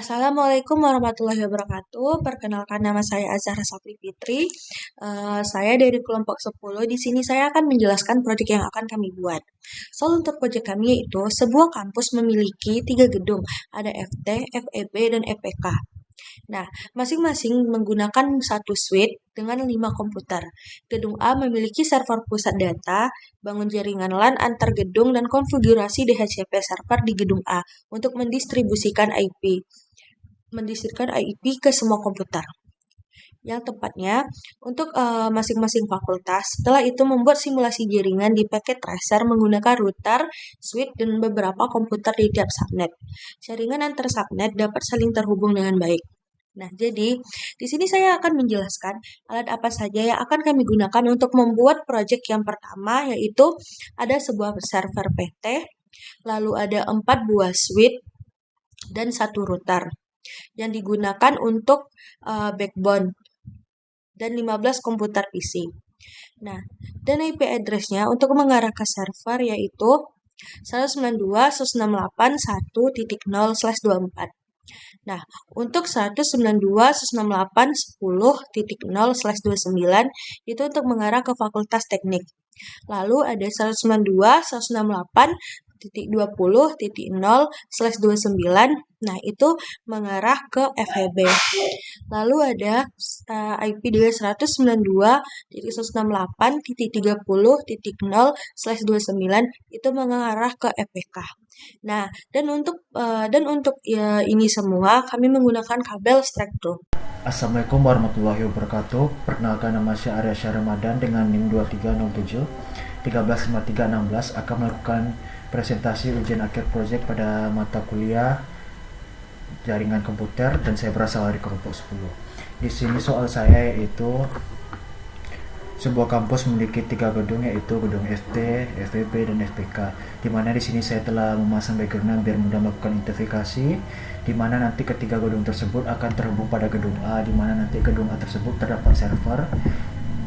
Assalamualaikum warahmatullahi wabarakatuh. Perkenalkan nama saya Azhara Sapri Fitri. Saya dari kelompok 10. Di sini saya akan menjelaskan proyek yang akan kami buat. Soal untuk proyek kami yaitu sebuah kampus memiliki 3 gedung, ada FT, FEB, dan FPK. Nah, masing-masing menggunakan satu suite dengan 5 komputer. Gedung A memiliki server pusat data, bangun jaringan LAN antar gedung, dan konfigurasi DHCP server di gedung A untuk mendistribusikan IP ke semua komputer. Yang tepatnya untuk masing-masing fakultas. Setelah itu membuat simulasi jaringan di packet tracer menggunakan router, switch, dan beberapa komputer di tiap subnet. Jaringan antar subnet dapat saling terhubung dengan baik. Nah, jadi di sini saya akan menjelaskan alat apa saja yang akan kami gunakan untuk membuat proyek yang pertama, yaitu ada sebuah server PT, lalu ada 4 buah switch, dan 1 router yang digunakan untuk backbone dan 15 komputer PC. Nah, dan IP address-nya untuk mengarah ke server yaitu 192.168.1.0/24. Nah, untuk 192.168.10.0/29 itu untuk mengarah ke Fakultas Teknik. Lalu ada 192.168.20.0/29. Nah, itu mengarah ke FEB. Lalu ada IP dengan 192.168.30.0/29 itu mengarah ke FPK. Nah, dan untuk ini semua kami menggunakan kabel Strecto. Assalamualaikum warahmatullahi wabarakatuh. Perkenalkan, nama saya Arya Syah Ramadan dengan NIM 2307 135316 akan melakukan presentasi ujian akhir proyek pada mata kuliah jaringan komputer dan saya berasal dari kelompok 10. Di sini soal saya yaitu sebuah kampus memiliki 3 gedung yaitu gedung FT, FEB, dan FPK. Di mana di sini saya telah memasang background biar mudah melakukan identifikasi. Di mana nanti ketiga gedung tersebut akan terhubung pada gedung A, di mana nanti gedung A tersebut terdapat server,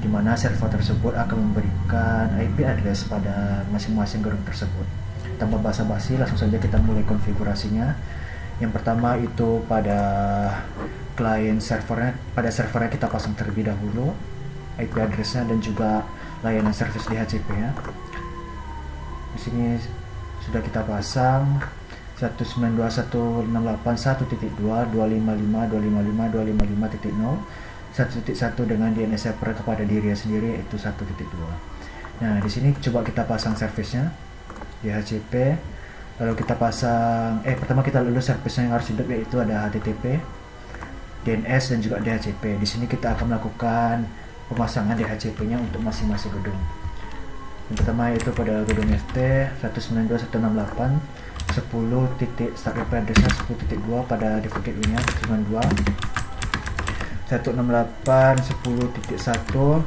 di mana server tersebut akan memberikan IP address pada masing-masing gedung tersebut. Tanpa basa-basi, langsung saja kita mulai konfigurasinya. Yang pertama itu pada client servernya, pada servernya kita pasang terlebih dahulu IP address-nya dan juga layanan service DHCP-nya. Di sini sudah kita pasang 192.168.1.2.255.255.255.0 1.1 dengan DNS server kepada diri sendiri yaitu 1.2. Nah, di sini coba kita pasang service-nya DHCP. Lalu kita pasang pertama kita lulus service-nya yang harus hidup yaitu ada HTTP, DNS, dan juga DHCP. Di sini kita akan melakukan pemasangan DHCP-nya untuk masing-masing gedung. Yang pertama yaitu pada gedung FT 192.168 10 titik start IP address-nya 10.2 pada default gateway-nya 92 168.10.1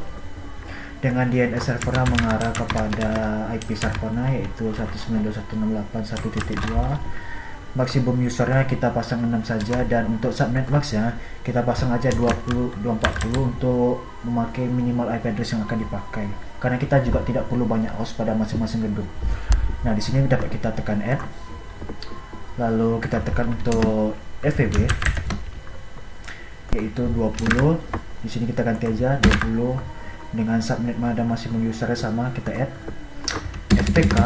dengan DNS servernya mengarah kepada IP servernya yaitu 192.168.1.2. Maksimum usernya kita pasang 6 saja, dan untuk subnet max-nya kita pasang aja 240 untuk memakai minimal IP address yang akan dipakai, karena kita juga tidak perlu banyak host pada masing-masing gedung. Nah, di sini dapat kita tekan add, lalu kita tekan untuk FEB yaitu 20. Di sini kita ganti aja 20 dengan subnet pada maksimum usernya sama, kita add. FPK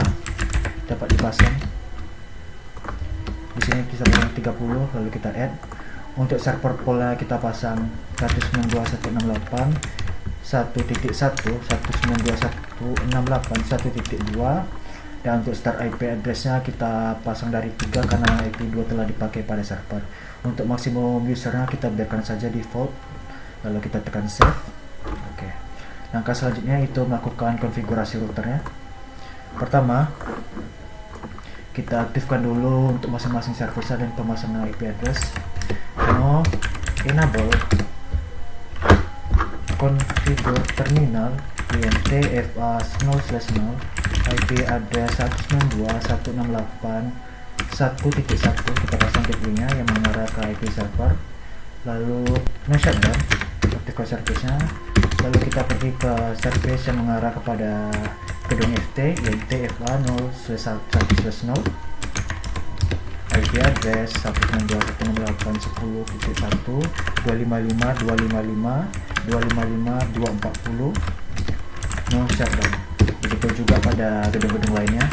dapat dipasang di sini kita pasang 30, lalu kita add. Untuk server poolnya kita pasang 192.168.1.1 dan untuk start IP address-nya kita pasang dari 3 karena IP 2 telah dipakai pada server. Untuk maksimum usernya kita biarkan saja default, lalu kita tekan save. Oke. Langkah selanjutnya itu melakukan konfigurasi routernya. Pertama, kita aktifkan dulu untuk masing-masing server dan pemasangan IP address. No enable configure terminal client TFA 0/0 IP address 192.168.1.1 kita pasang gateway-nya yang mengarah ke IP server. Lalu no shutdown, aktifkan service-nya. Lalu kita pergi ke service yang mengarah kepada gedung FT yaitu TFA 0/1/0 IP IP address 192.168.10.1 255.255.255.240 no shutdown. Begitu juga pada gedung-gedung lainnya.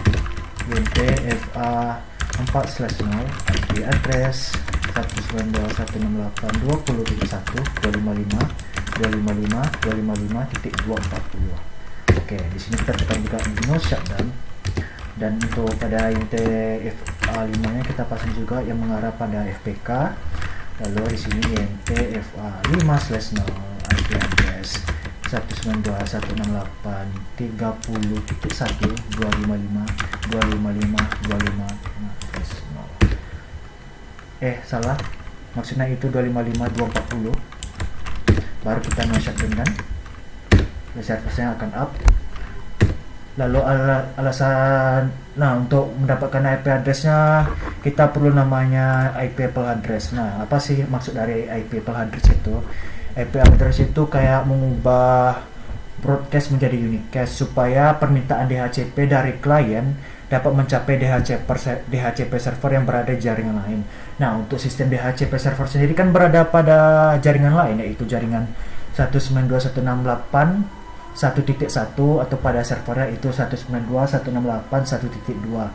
INTFA 4/0 IP address 192.168.240.1 Oke, di sini kita tekan juga no shutdown. Dan untuk pada INTFA 5 nya kita pasang juga yang mengarah pada FPK. Lalu di sini INTFA 5/0 IP address 192.168.30.1 255.255.255.0 salah, maksudnya itu 255.240. Baru kita no shutdown kan, servernya akan up. Lalu alasan, untuk mendapatkan IP addressnya kita perlu namanya IP-able address. Nah, apa sih maksud dari IP-able address itu? IP address itu kayak mengubah broadcast menjadi unicast supaya permintaan DHCP dari klien dapat mencapai DHCP server yang berada di jaringan lain. Nah, untuk sistem DHCP server sendiri kan berada pada jaringan lain, yaitu jaringan 192.168.1.1 atau pada servernya itu 192.168.1.2.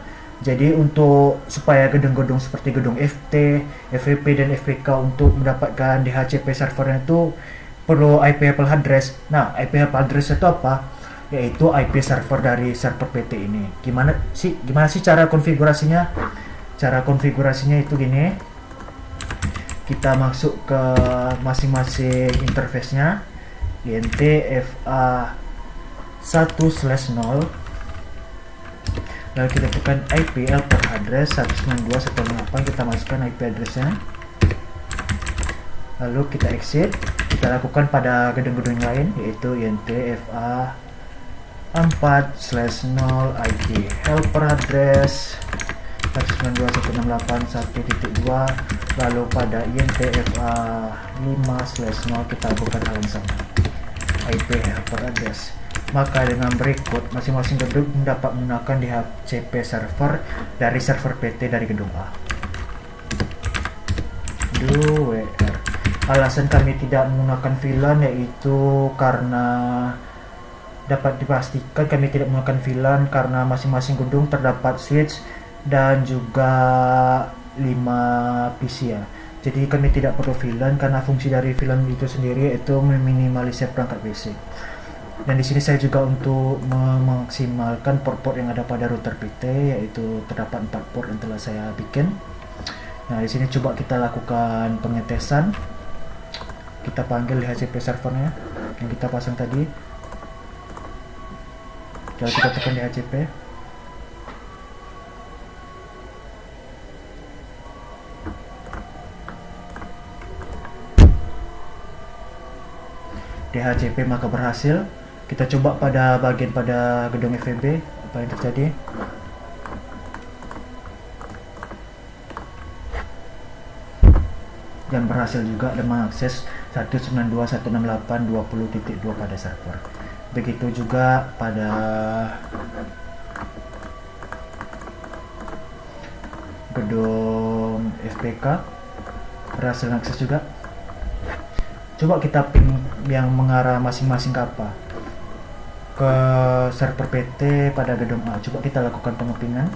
Jadi untuk supaya gedung-gedung seperti gedung FT, FVP dan FPK untuk mendapatkan DHCP servernya itu perlu IP-able address. Nah, IP-able address itu apa? Yaitu IP server dari server PT ini. Gimana sih cara konfigurasinya? Cara konfigurasinya itu gini. Kita masuk ke masing-masing interface-nya. INTFA 1/0. Lalu kita tekan IP-able address 192.168, kita masukkan IP address-nya. Lalu kita exit. Kita lakukan pada gedung-gedung lain, yaitu INTFA 4/0 IP helper address 192.168.1.2. Lalu pada INTFA 5/0 kita lakukan hal yang sama, IP helper address. Maka dengan berikut, masing-masing gedung dapat menggunakan DHCP server dari server PT dari gedung A. WR. Alasan kami tidak menggunakan VLAN yaitu karena dapat dipastikan kami tidak menggunakan VLAN karena masing-masing gedung terdapat switch dan juga 5 PC ya. Jadi kami tidak perlu VLAN karena fungsi dari VLAN itu sendiri yaitu meminimalisir perangkat PC. Dan di sini saya juga untuk memaksimalkan port-port yang ada pada router PT, yaitu terdapat 4 port yang telah saya bikin. Nah, di sini coba kita lakukan pengetesan. Kita panggil DHCP servernya yang kita pasang tadi. Lalu kita tekan DHCP. DHCP maka berhasil. Kita coba pada bagian pada gedung FVB apa yang terjadi. Dan berhasil juga dan mengakses 192.168.20.2 pada server. Begitu juga pada gedung FPK berhasil mengakses juga. Coba kita ping yang mengarah masing-masing ke apa? Ke server PT pada gedung A. Coba kita lakukan pengepingan.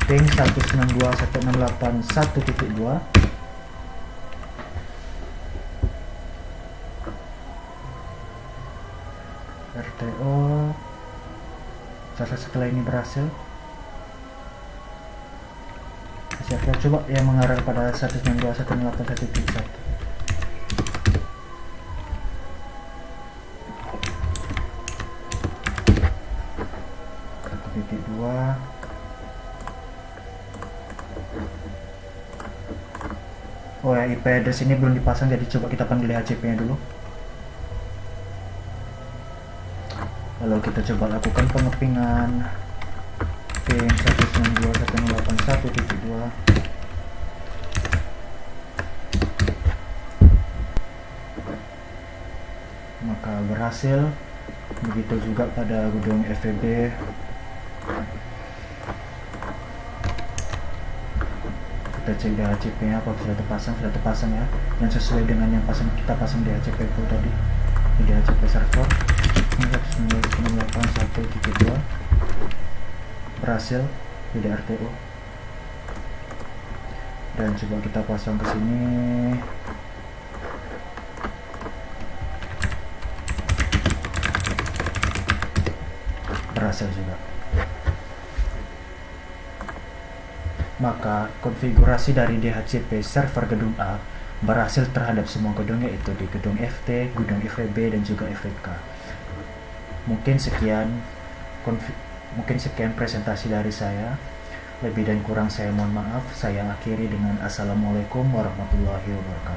Ping 192.168.1.2. RTO. Setelah ini berhasil. Server coba yang mengarah pada 192.168.1.1. Oh ya, IP address ini belum dipasang, jadi coba kita panggil DHCP nya dulu. Lalu kita coba lakukan pengepingan pin 192.168.1.2. Maka berhasil. Begitu juga pada gedung FVB. kita cek DHCP nya apa sudah terpasang ya, yang sesuai dengan yang kita pasang DHCP pool tadi di DHCP server 192.168.1.2 berhasil di DRTO. Dan coba kita pasang ke sini. Berhasil juga. Maka konfigurasi dari DHCP server gedung A berhasil terhadap semua gedung, yaitu di gedung FT, gedung FEB, dan juga FEK. Mungkin sekian presentasi dari saya. Lebih dan kurang saya mohon maaf. Saya akhiri dengan Assalamualaikum warahmatullahi wabarakatuh.